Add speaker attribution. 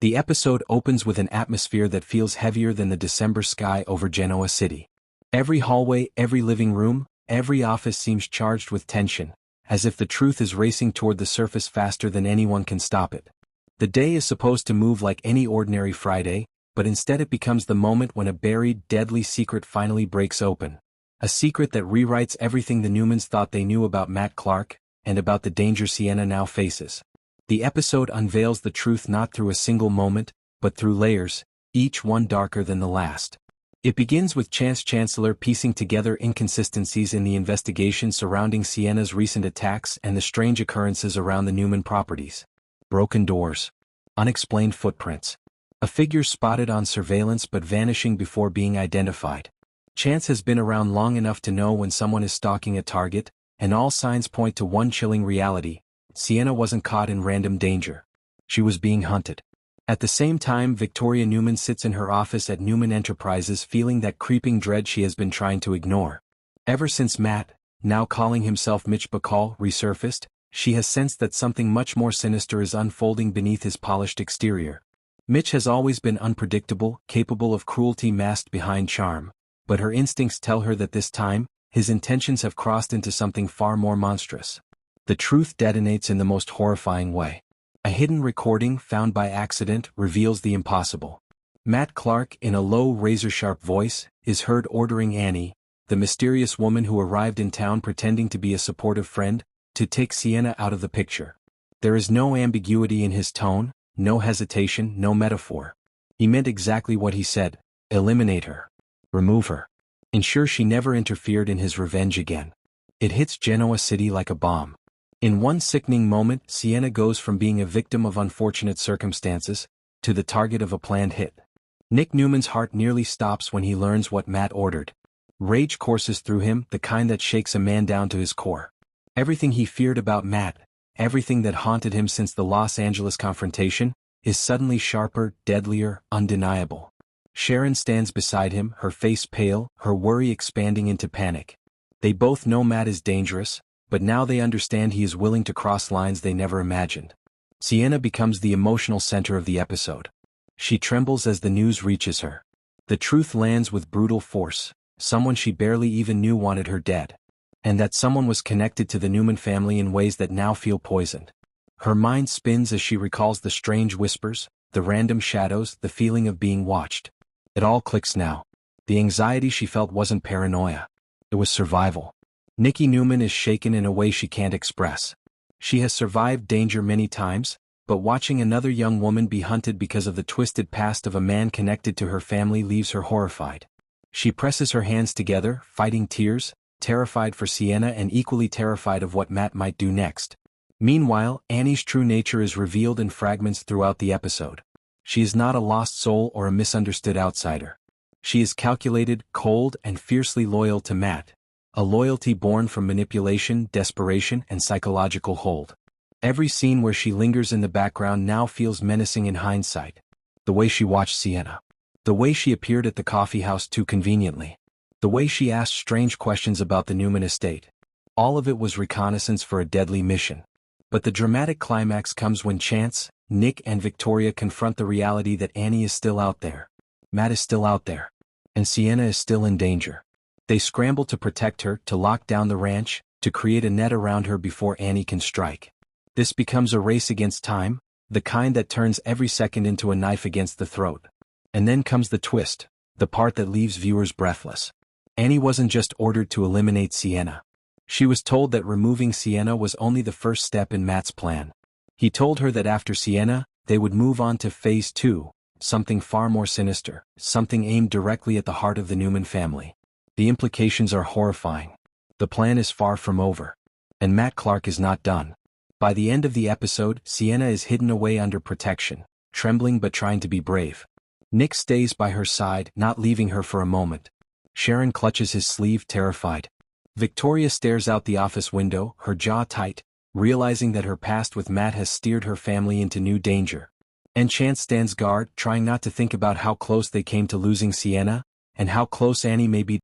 Speaker 1: The episode opens with an atmosphere that feels heavier than the December sky over Genoa City. Every hallway, every living room, every office seems charged with tension, as if the truth is racing toward the surface faster than anyone can stop it. The day is supposed to move like any ordinary Friday, but instead it becomes the moment when a buried, deadly secret finally breaks open. A secret that rewrites everything the Newmans thought they knew about Matt Clark, and about the danger Sienna now faces. The episode unveils the truth not through a single moment, but through layers, each one darker than the last. It begins with Chance Chancellor piecing together inconsistencies in the investigation surrounding Sienna's recent attacks and the strange occurrences around the Newman properties. Broken doors. Unexplained footprints. A figure spotted on surveillance but vanishing before being identified. Chance has been around long enough to know when someone is stalking a target, and all signs point to one chilling reality: Sienna wasn't caught in random danger. She was being hunted. At the same time, Victoria Newman sits in her office at Newman Enterprises feeling that creeping dread she has been trying to ignore. Ever since Matt, now calling himself Mitch Bacall, resurfaced, she has sensed that something much more sinister is unfolding beneath his polished exterior. Mitch has always been unpredictable, capable of cruelty masked behind charm, but her instincts tell her that this time, his intentions have crossed into something far more monstrous. The truth detonates in the most horrifying way. A hidden recording found by accident reveals the impossible. Matt Clark, in a low, razor-sharp voice, is heard ordering Annie, the mysterious woman who arrived in town pretending to be a supportive friend, to take Sienna out of the picture. There is no ambiguity in his tone, no hesitation, no metaphor. He meant exactly what he said: eliminate her. Remove her. Ensure she never interfered in his revenge again. It hits Genoa City like a bomb. In one sickening moment, Sienna goes from being a victim of unfortunate circumstances, to the target of a planned hit. Nick Newman's heart nearly stops when he learns what Matt ordered. Rage courses through him, the kind that shakes a man down to his core. Everything he feared about Matt, everything that haunted him since the Los Angeles confrontation, is suddenly sharper, deadlier, undeniable. Sharon stands beside him, her face pale, her worry expanding into panic. They both know Matt is dangerous, but now they understand he is willing to cross lines they never imagined. Sienna becomes the emotional center of the episode. She trembles as the news reaches her. The truth lands with brutal force: someone she barely even knew wanted her dead. And that someone was connected to the Newman family in ways that now feel poisoned. Her mind spins as she recalls the strange whispers, the random shadows, the feeling of being watched. It all clicks now. The anxiety she felt wasn't paranoia. It was survival. Nikki Newman is shaken in a way she can't express. She has survived danger many times, but watching another young woman be hunted because of the twisted past of a man connected to her family leaves her horrified. She presses her hands together, fighting tears, terrified for Sienna and equally terrified of what Matt might do next. Meanwhile, Annie's true nature is revealed in fragments throughout the episode. She is not a lost soul or a misunderstood outsider. She is calculated, cold, and fiercely loyal to Matt. A loyalty born from manipulation, desperation, and psychological hold. Every scene where she lingers in the background now feels menacing in hindsight. The way she watched Sienna. The way she appeared at the coffee house too conveniently. The way she asked strange questions about the Newman estate. All of it was reconnaissance for a deadly mission. But the dramatic climax comes when Chance, Nick, and Victoria confront the reality that Annie is still out there. Matt is still out there. And Sienna is still in danger. They scramble to protect her, to lock down the ranch, to create a net around her before Annie can strike. This becomes a race against time, the kind that turns every second into a knife against the throat. And then comes the twist, the part that leaves viewers breathless. Annie wasn't just ordered to eliminate Sienna. She was told that removing Sienna was only the first step in Matt's plan. He told her that after Sienna, they would move on to phase 2, something far more sinister, something aimed directly at the heart of the Newman family. The implications are horrifying. The plan is far from over. And Matt Clark is not done. By the end of the episode, Sienna is hidden away under protection, trembling but trying to be brave. Nick stays by her side, not leaving her for a moment. Sharon clutches his sleeve, terrified. Victoria stares out the office window, her jaw tight, realizing that her past with Matt has steered her family into new danger. And Chance stands guard, trying not to think about how close they came to losing Sienna, and how close Annie may be